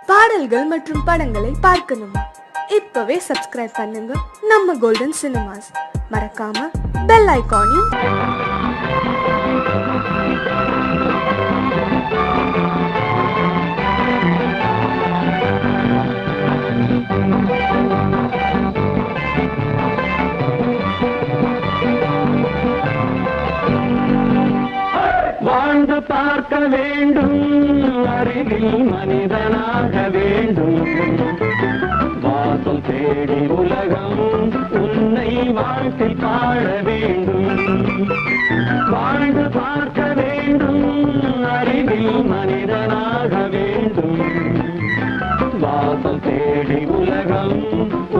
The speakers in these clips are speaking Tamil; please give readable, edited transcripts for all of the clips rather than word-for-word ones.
பாடல்கள் மற்றும் படங்களை பார்க்கணுமா? இப்பவே சப்ஸ்கிரைப் பண்ணுங்க நம்ம கோல்டன் சினிமாஸ். மறக்காம பெல் ஐகானையும் வாழ்ந்து பார்க்க வேண்டும், அறிவில் மனிதனாக வேண்டும். வாசல் தேடி உலகம் உன்னை வாழ்த்தி பாட வேண்டும். வாழ்ந்து பார்க்க வேண்டும், அறிவில் மனிதனாக வேண்டும். வாசல் தேடி உலகம்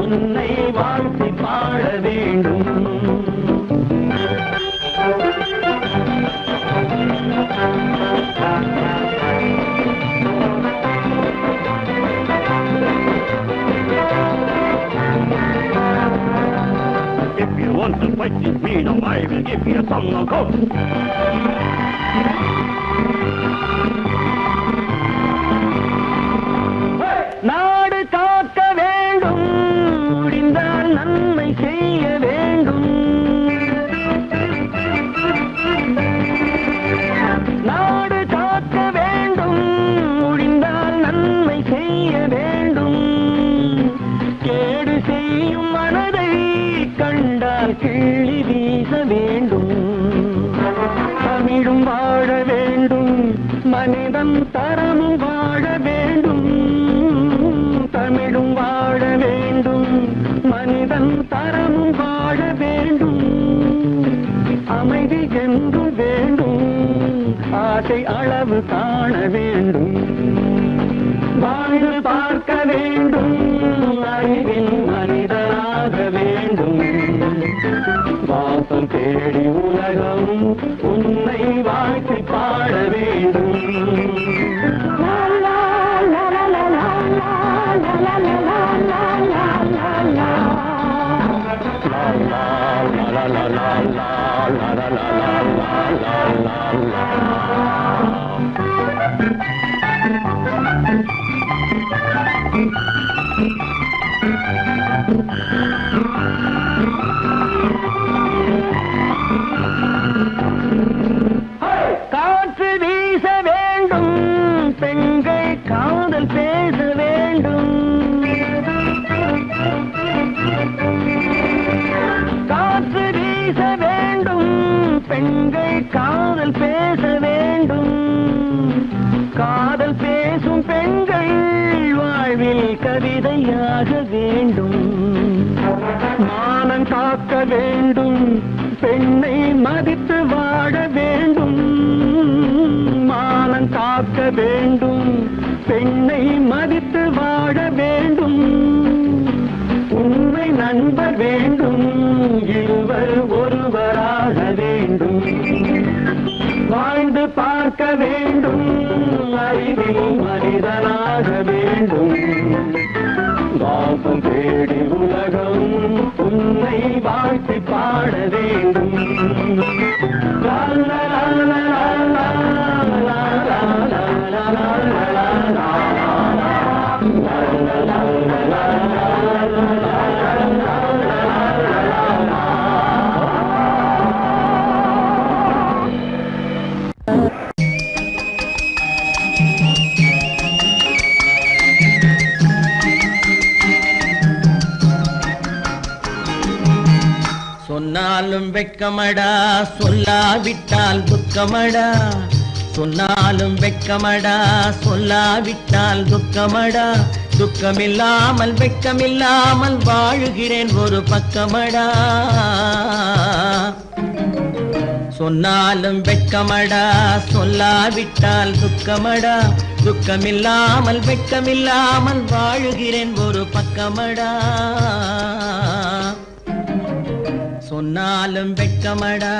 உன்னை வாழ்த்தி பாட வேண்டும். If you want to fight with me now, I will give you a song of hope. நாடு காக்க வேண்டும், முடிந்தால் நன்மை செய்ய வேண்டும். நாடு காக்க வேண்டும், முடிந்தால் நன்மை செய்ய வேண்டும். கேடு செய்யும் மனதை கண்டால் கிள்ளி வீச வேண்டும். தமிழும் வாழ வேண்டும், மனிதன் தரமும் வாழ வேண்டும். தமிழும் வாழ வேண்டும், மனிதன் தரமும் வாழ வேண்டும். அமைதி என்றும் வேண்டும், ஆசை அளவு காண வேண்டும். வாழ்ந்து பார்க்க வேண்டும், அறிவின் மனிதனாக வேண்டும். வாசம் தேடி உலகம் உன்னை வாழ்த்தி பாட வேண்டும். காற்று வீச வேண்டும், பெண்கள் காதல் பேச வேண்டும். காற்று வீச வேண்டும், பெண்கள் காதல் பேச வேண்டும். காதல் பேசும் பெண்கள் வாழ்வில் கவிதையாக வேண்டும். மானம் காக்க வேண்டும், பெண்ணை மதித்து வாழ வேண்டும். மானம் காக்க வேண்டும், பெண்ணை மதித்து வாழ வேண்டும். உண்மை நண்பர் வேண்டும், இருவர் ஒருவராக வேண்டும். வாழ்ந்து பார்க்க வேண்டும், அறிவில் மனிதனாக வேண்டும். வாசம் தேடி உலகம் உன்னை வாழ்த்தி பாட வேண்டும். லா லா லா லா லா லா லா லா லா லா. சொன்னாலும் வெட்கமடா, சொல்லாவிட்டால் துக்கமடா. சொன்னாலும் வெட்கமடா, சொல்லாவிட்டால் துக்கமடா. துக்கமில்லாமல் வெட்கமில்லாமல் வாழுகிறேன் ஒரு பக்கமடா. சொன்னாலும் வெட்கமடா, சொல்லாவிட்டால் துக்கமடா. துக்கமில்லாமல் வெட்கமில்லாமல் வாழுகிறேன் ஒரு பக்கமடா. சொன்னாலும் வெட்கமடா.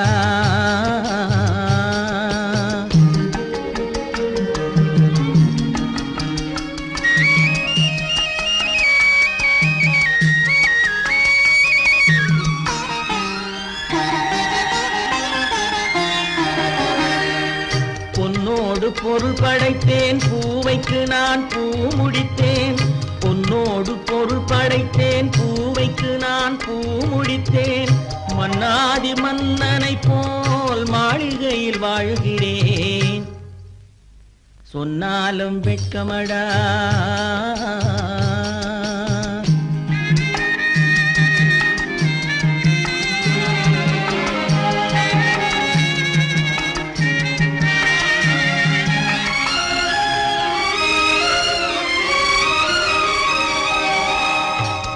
பொன்னோடு பொருள் படைத்தேன், பூவைக்கு நான் பூ முடித்தேன். வைத்தேன் பூவைக்கு நான் பூ முடித்தேன் மன்னாதி மன்னனை போல் மாளிகையில் வாழ்கிறேன் சொன்னாலும் வெட்கமடா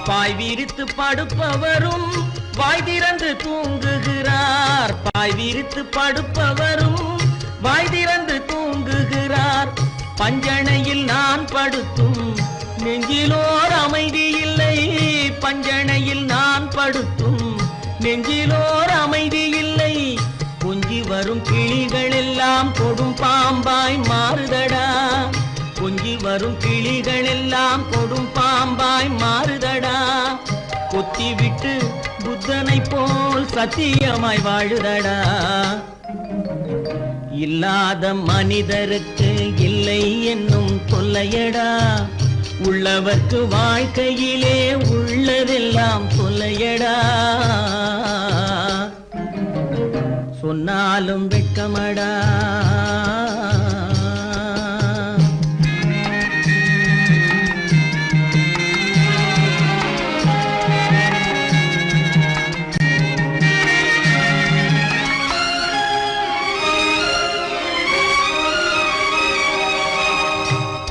பாய் விரித்து படுப்பவரும் வாய் திறந்து தூங்குகிறார் பாய் விரித்து படுப்பவரும் வாய் திறந்து தூங்குகிறார் பஞ்சணையில் நான் படுத்தும் நெஞ்சிலோர் அமைதி இல்லை பஞ்சணையில் நான் படுத்தும் நெஞ்சிலோர் அமைதி இல்லை கொஞ்சி வரும் கிளிகள் எல்லாம் கொடும் பாம்பாய் மாறுதடா கொஞ்சி வரும் கிளிகள் எல்லாம் கொடும் பாம்பாய் மாறுதடா கொத்தி விட்டு புத்தனை போல் சத்தியமாய் வாழுதடா இல்லாத மனிதருக்கு இல்லை என்னும் தொல்லையடா உள்ளவர்க்கு வாழ்க்கையிலே உள்ளதெல்லாம் தொல்லையடா சொன்னாலும் வெட்கமடா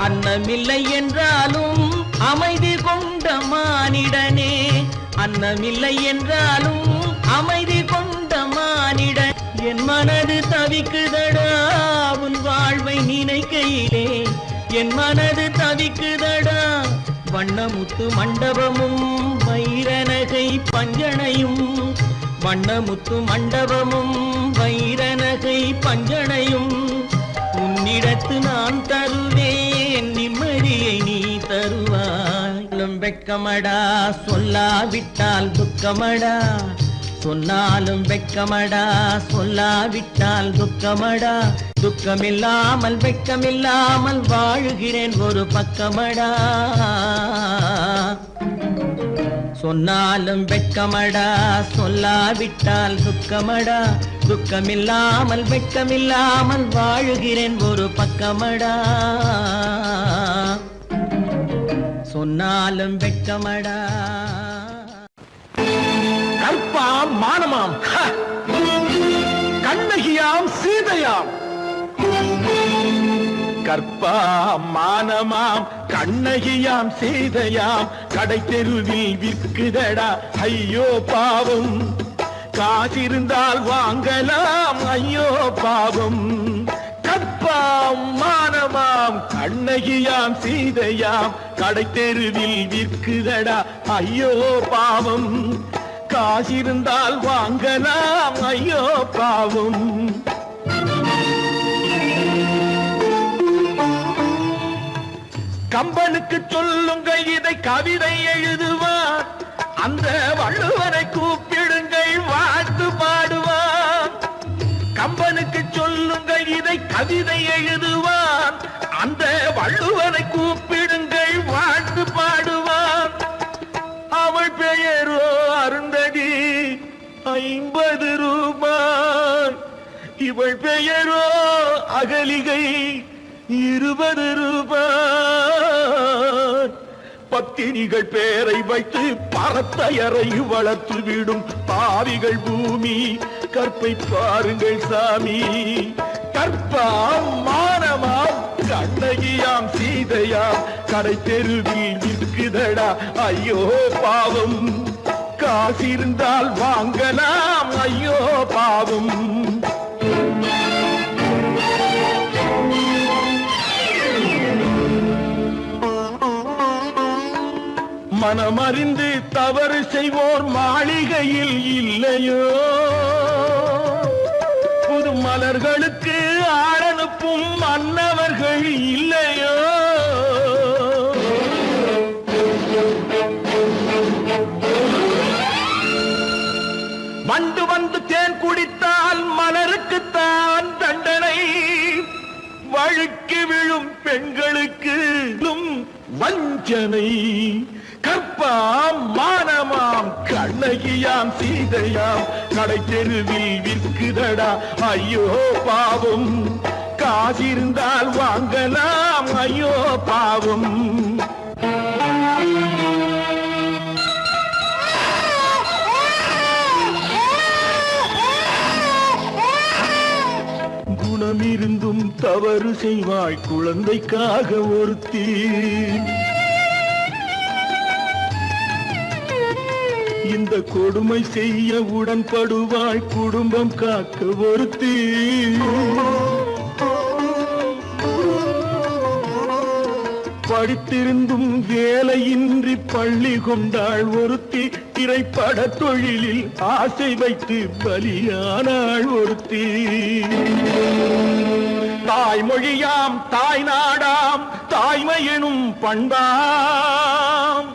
அன்னமில்லை என்றாலும் அமைதி கொண்ட மானிடனே அன்னமில்லை என்றாலும் அமைதி கொண்ட மானிடன் என் மனது தவிக்குதடா உன் வாழ்வை நினைக்கையிலே என் மனது தவிக்குதடா வண்ணமுத்து மண்டபமும் வைரநகை பஞ்சனையும் வண்ணமுத்து மண்டபமும் வைரநகை பஞ்சனையும் உன்னிடத்து நான் தருவேன் நிம்மதியை நீ தருவாய் வெட்கமடா சொல்லாவிட்டால் துக்கமடா சொன்னாலும் வெட்கமடா சொல்லாவிட்டால் துக்கமடா துக்கமில்லாமல் வெட்கமில்லாமல் வாழுகிறேன் ஒரு பக்கமடா சொன்னாலும் வெட்கமடா சொல்லாவிட்டால் துக்கமடா துக்கமில்லாமல் வெட்கமில்லாமல் வாழுகிறேன் ஒரு பக்கமடா சொன்னாலும் வெட்கமடா கற்பாம் மானமாம் கண்ணகியாம் சீதையாம் கற்பாம் மானமாம் கண்ணகியாம் சீதையாம் கடை தெருவில் விற்குதடா ஐயோ பாவம் காசிருந்தால் வாங்கலாம் ஐயோ பாவம் கற்பாம் மானமாம் கண்ணகியாம் சீதையாம் கடை தெருவில் விற்குதடா ஐயோ பாவம் காசிருந்தால் வாங்கலாம் ஐயோ பாவம் கம்பனுக்கு சொல்லுங்கள் இதை கவிதை எழுதுவார் அந்த வள்ளுவரை கூப்பிடுங்கள் வாழ்த்து பாடுவார் கம்பனுக்கு சொல்லுங்கள் இதை கவிதை எழுதுவார் அந்த வள்ளுவரை கூப்பிடுங்கள் வாழ்த்து பாடுவார் அவள் பெயரோ அருந்ததி 50 ரூபாய் இவள் பெயரோ அகலிகை 20 ரூபாய் பத்தினிகள் பேரை வைத்து பரத்தையரை வளர்த்து விடும் பாவிகள் பூமி கற்பை பாருங்கள் சாமி கற்பாம் மானமாம் கண்ணகியாம் சீதையாம் கடை தெருவில் விற்குதடா ஐயோ பாவம் காசிருந்தால் வாங்கலாம் ஐயோ பாவம் மனமறிந்து தவறு செய்வோர் மாளிகையில் இல்லையோ புது மலர்களுக்கு ஆளனுப்பும் மன்னவர்கள் இல்லையோ வண்டு வந்து தேன் குடித்தால் மலருக்குத்தான் தண்டனை வழுக்கி விழும் பெண்களுக்கு வஞ்சனை கற்பாம் மானமாம் கண்ணகியாம் சீதையாம் கடை தெருவில் விற்குதடா ஐயோ பாவம் காசிருந்தால் வாங்கலாம் ஐயோ பாவம் குணமிருந்தும் தவறு செய்வாய் குழந்தைக்காக ஒருத்தி இந்த கொடுமை செய்ய உடன்படுவாய் குடும்பம் காக்க ஒருத்தி படித்திருந்தும் வேலையின்றி பள்ளி கொண்டாள் ஒருத்தி திரைப்பட தொழிலில் ஆசை வைத்து பலியானாள் ஒருத்தி தாய்மொழியாம் தாய் நாடாம் தாய்மை எனும் பண்பாம்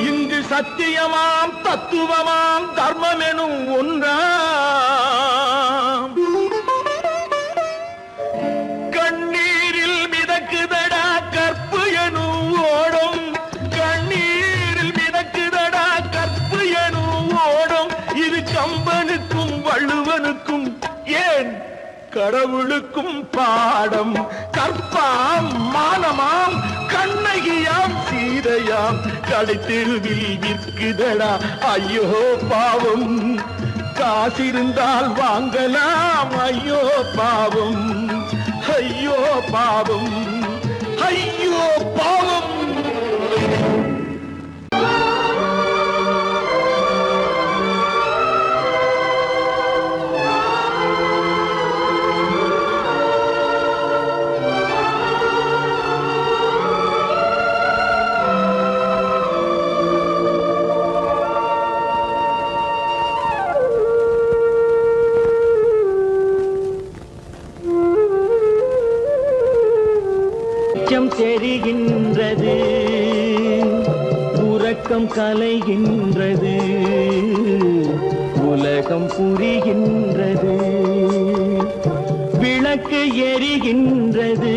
இங்கு சத்தியமாம் தத்துவமாம் தர்மம் எனும் ஒன்றாம் கண்ணீரில் மிதக்குதடா கற்பு எனும் ஓடும் கண்ணீரில் மிதக்குதடா கற்பு எனும் ஓடும் இது கம்பனுக்கும் வள்ளுவனுக்கும் ஏன் கடவுளுக்கும் பாடம் கற்பாம் மானமாம் கண்ணகியாம் சீதையாம் கடை தெருவில் விற்குதடா ஐயோ பாவம் காசிருந்தால் வாங்கலாம் ஐயோ பாவம் ஐயோ பாவம் ஐயோ பாவம் தெரிகின்றது உறக்கம் கலைகின்றது உலகம் புரிகின்றது விளக்கு எரிகின்றது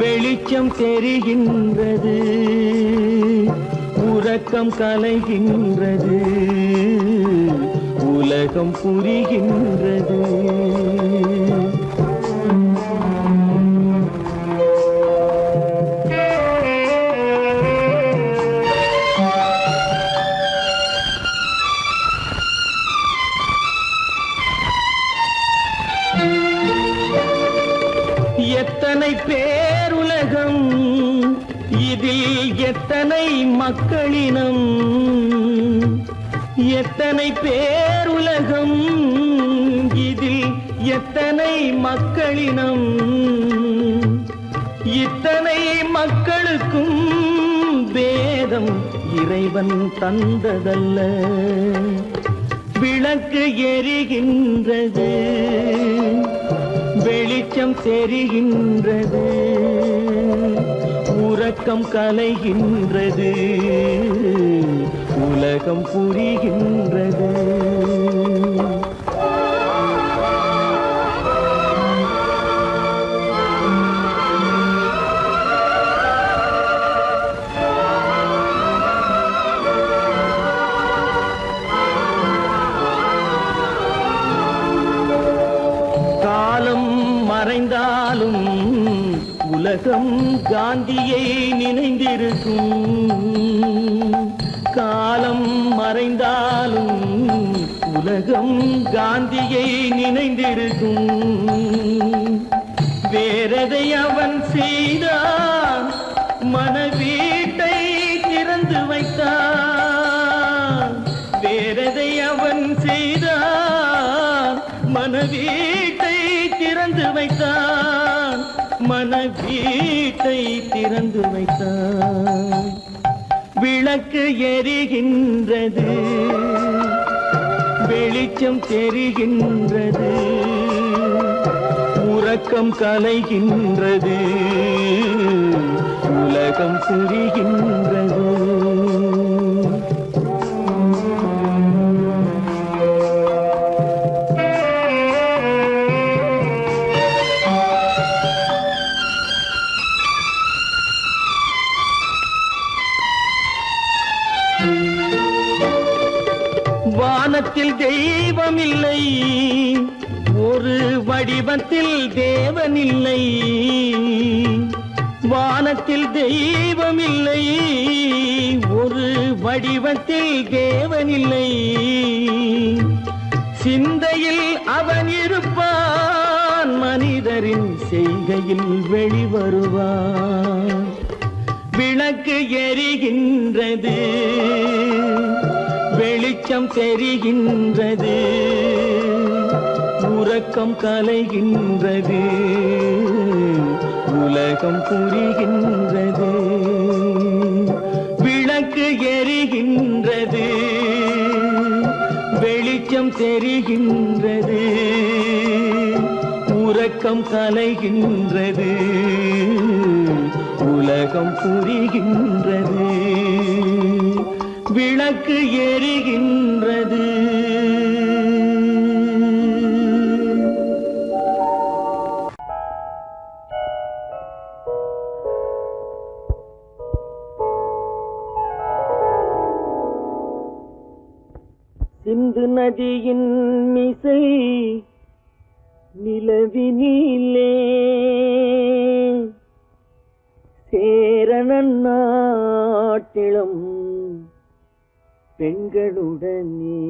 வெளிச்சம் தெரிகின்றது உறக்கம் கலைகின்றது உலகம் புரிகின்றது எத்தனை பேருலகம் இதில் எத்தனை மக்களினம் எத்தனை பேருலகம் இதில் எத்தனை மக்களினம் இத்தனை மக்களுக்கும் வேதம் இறைவன் தந்ததல்ல விளக்கு எரிகின்றது வெளிச்சம் தெரிகின்றது உறக்கம் கலைகின்றது உலகம் புரிகின்றது மறைந்தாலும் உலகம் காந்தியை நினைந்திருக்கும் காலம் மறைந்தாலும் உலகம் காந்தியை நினைந்திருக்கும் வேறதை அவன் செய்தான் மனவீட்டை திறந்து வைத்தான் வேறதை அவன் செய்தான் மனவீட்டை திறந்து வைத்தான் மனவீட்டை திறந்து வைத்தான் விளக்கு எரிகின்றது வெளிச்சம் தெரிகின்றது உறக்கம் கலைகின்றது உலகம் புரிகின்றது வானத்தில் தெய்வம் இல்லை, ஒரு வடிவத்தில் தேவன் இல்லை. வானத்தில் தெய்வம் இல்லை, ஒரு வடிவத்தில் தேவன் இல்லை. சிந்தையில் அவன் இருப்பான், மனிதரின் செய்கையில் வெளிவருவான். விளக்கு எரிகின்றது, வெளிச்சம் தெரிகின்றது, உறக்கம் கலைகின்றது, உலகம் புரிகின்றது. விளக்கு எரிகின்றது, வெளிச்சம் தெரிகின்றது, உறக்கம் கலைகின்றது, உலகம் புரிகின்றது. விளக்கு எரிகின்றது. சிந்து நதியின் மிசை நிலவினிலே சேரணன் நாட்டிலும் பெண்களுடனே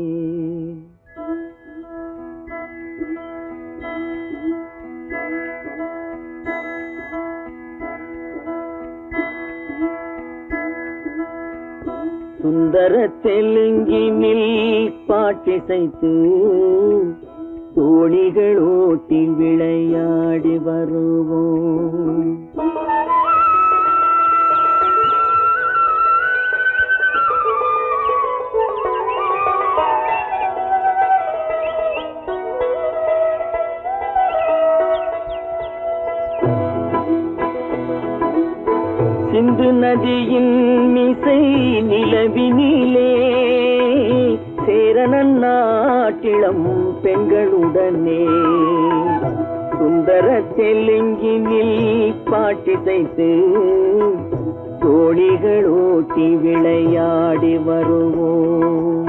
சுந்தர தெலுங்கினில் பாட்டிசைத்து தோணிகள் ஓட்டி விளையாடி வருவோம். சிந்து நதியின் மிசை நிலவினிலே சேரணன் நாட்டிளம் பெண்களுடனே சுந்தர தெலுங்கினில் பாட்டிசைத்து தோணிகள் ஓட்டி விளையாடி வருவோம்.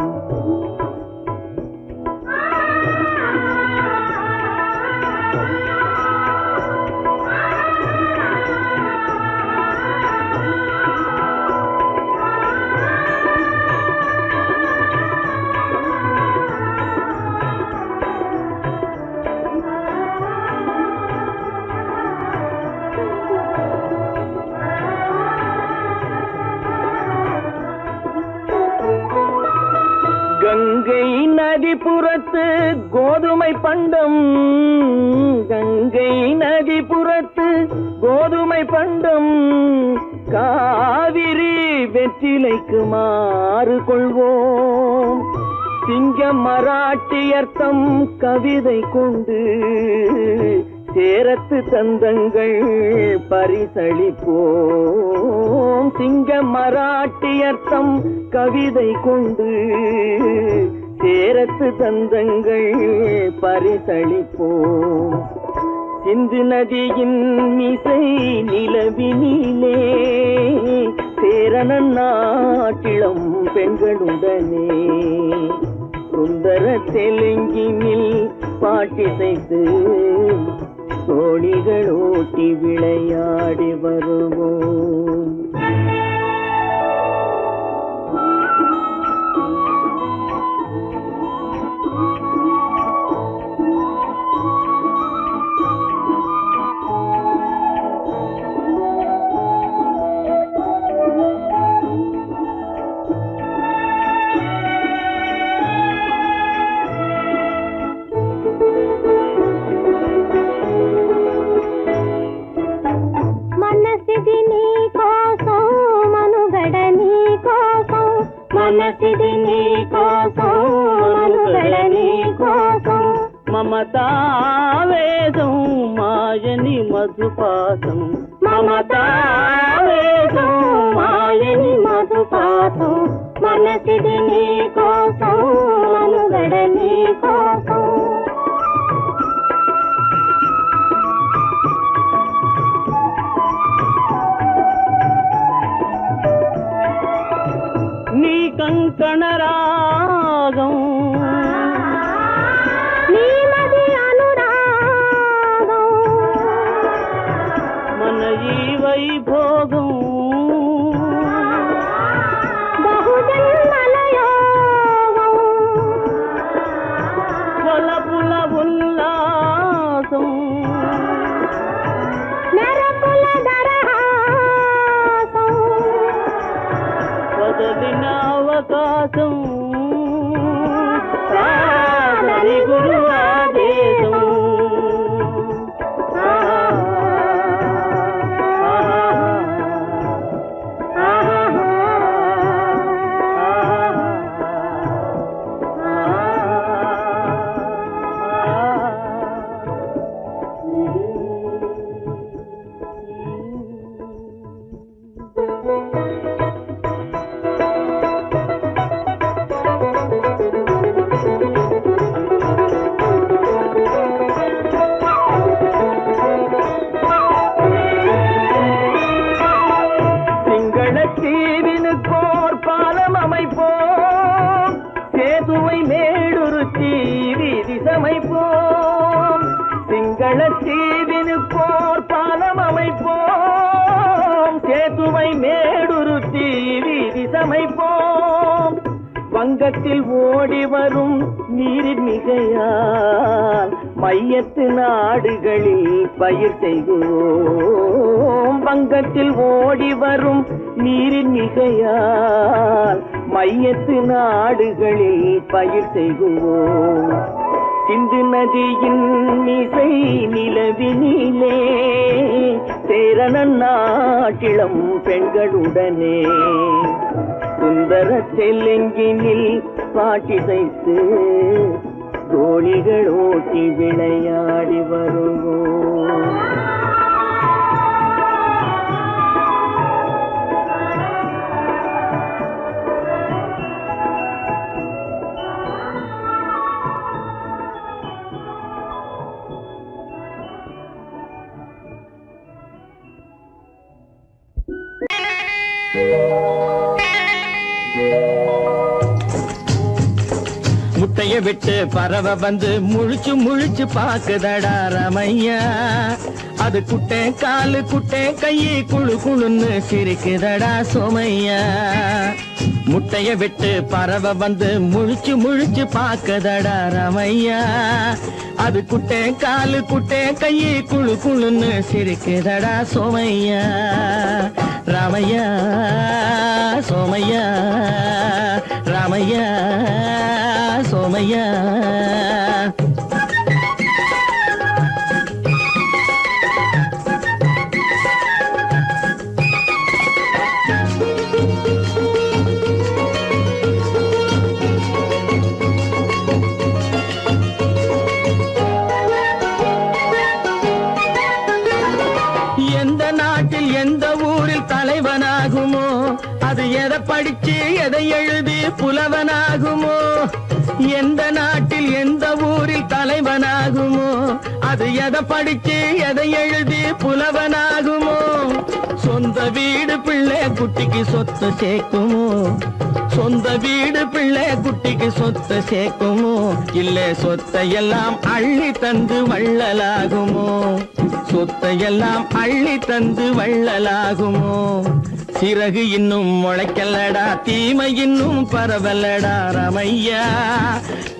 கங்கை நதிபுறத்து கோதுமை பண்டம், கங்கை நதிபுறத்து கோதுமை பண்டம், காவிரி வெற்றிலைக்கு மாறு கொள்வோம். சிங்க மராட்டியர்த்தம் கவிதை கொண்டு சேரத்து தந்தங்கள் பரிசளிப்போம். சிங்க மராட்டியர்த்தம் கவிதை கொண்டு சேரத்து தந்தங்கள் பரிசளிப்போம். சிந்து நதியின் மிசை நிலவினிலே சேரணன் நாட்டிளம் பெண்களுடனே சுந்தர தெலுங்கினில் பாட்டிசைத்து தோணிகள் ஓட்டி விளையாடி வருவோம். మనసిది నీ కోసం మనుగడ నీ కోసం మమతావేదం మాయని మధుపాసం మమతావేదం మాయని మధుపాసం మనసిది నీ కోసం మనుగడ నీ కోసం కంకణ రాగం వైభోగం బహుజన్మలయోగం కొలపుల ఉల్లాసం మెరపుల దరహాసం వదలిన అవకాశం సాదరి గురు ఆదేశం சேதுவை மேடுருத்தி வீதி சமைப்போம் சிங்களத்தீவினுக்கோர் பாலம் அமைப்போம் சேதுவை மேடுருத்தி வீதி சமைப்போம் வங்கத்தில் ஓடி வரும் நீரின் மிகையால் மையத்து நாடுகளில் பயிர் செய்வோம் வங்கத்தில் ஓடி வரும் நீரின் மிகையால் மையத்து நாடுகளில் பயிர் செய்வோம் சிந்து நதியின் மிசை நிலவினிலே சேரண நாட்டிளம் பெண்களுடனே சுந்தர தெலுங்கினில் பாட்டிசைத்து தோணிகள் ஓட்டி விளையாடி வருவோம் முட்டைய விட்டு பறவை வந்து முழிச்சு முழிச்சு பாக்குதடா ரமையா அது குட்டே காலு குட்டே கையை குழு குழுன்னு சிரிக்குதடா சோமையா முட்டைய விட்டு பறவை வந்து முழிச்சு முழிச்சு பாக்குதடா ரமையா அது குட்டே காலு குட்டே கையை குழு குழுன்னு சிரிக்குதடா சோமையா ராமையா சோமையா ராமையா சோமையா எந்த நாட்டில் எந்த ஊரில் தலைவனாகுமோ அது எதை படிச்சு எதை எழுதி புலவனாகுமோ எந்த நாட்டில் எந்த ஊரில் தலைவனாகுமோ அது எதை படிச்சு எதை எழுதி புலவனாகுமோ சொந்த வீடு பிள்ளை குட்டிக்கு சொத்து சேர்க்குமோ சொந்த வீடு பிள்ளை குட்டிக்கு சொத்து சேர்க்குமோ இல்ல சொத்தையெல்லாம் அள்ளி தந்து வள்ளலாகுமோ சொத்தையெல்லாம் அள்ளி தந்து வள்ளலாகுமோ சிறகு இன்னும் முளைக்கல்லடா தீமை இன்னும் பரவலடா ரமையா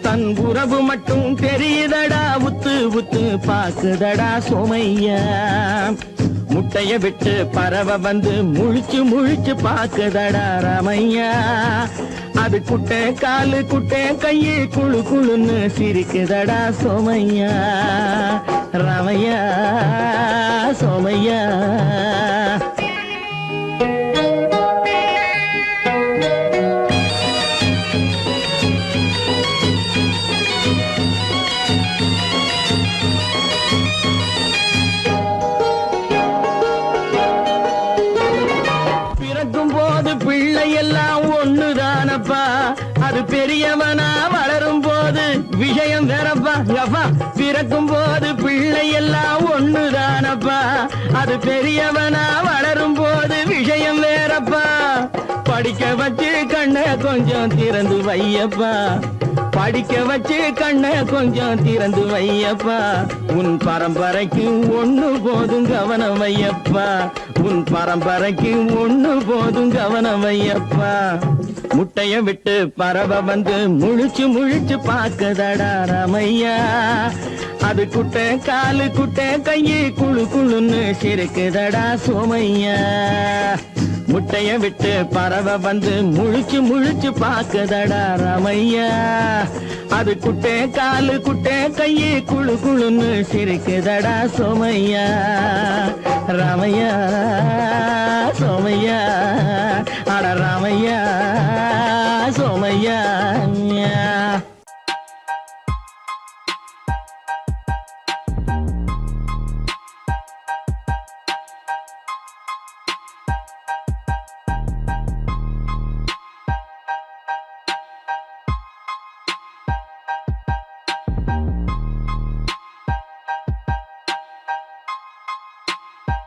தன் உறவு மட்டும் தெரியுதடா உத்து உத்து பாக்குதடா சோமையா முட்டைய விட்டு பறவை வந்து முழிச்சு முழிச்சு பாக்குதடா ரமையா அது குட்டை காலு குட்டை கையை குழு குழுன்னு சிரிக்குதடா சோமையா ரமையா சோமையா எல்லாம் ஒண்ணுதானப்பா அது பெரியவனா வளரும் போது விஷயம் வேறப்பா அப்பா பிறக்கும் போது பிள்ளை எல்லாம் ஒண்ணுதானப்பா அது பெரியவனா வளரும் போது விஷயம் வேறப்பா படிக்க வச்சு கண்ணை கொஞ்சம் திறந்து வையப்பா படிக்க வச்சு கண்ணை கொஞ்சம் திறந்து வையப்பா உன் பரம்பரைக்கு ஒண்ணு போதும் கவனம் வையப்பா உன் பரம்பரைக்கு ஒண்ணு போதும் கவனம் வையப்பா முட்டைய விட்டு பறவை வந்து முழிச்சு முழிச்சு பாக்குதடா ராமையா அது குட்டை காலு குட்டை கையை குழு குழுன்னு சிரிக்குதடா சோமையா முட்டைய விட்டு பறவை வந்து முழிச்சு முழிச்சு பாக்குதடா ராமையா அது குட்டை காலு குட்டை கையை குழு குழுன்னு சிரிக்குதடா சோமையா ராமையா சோமையா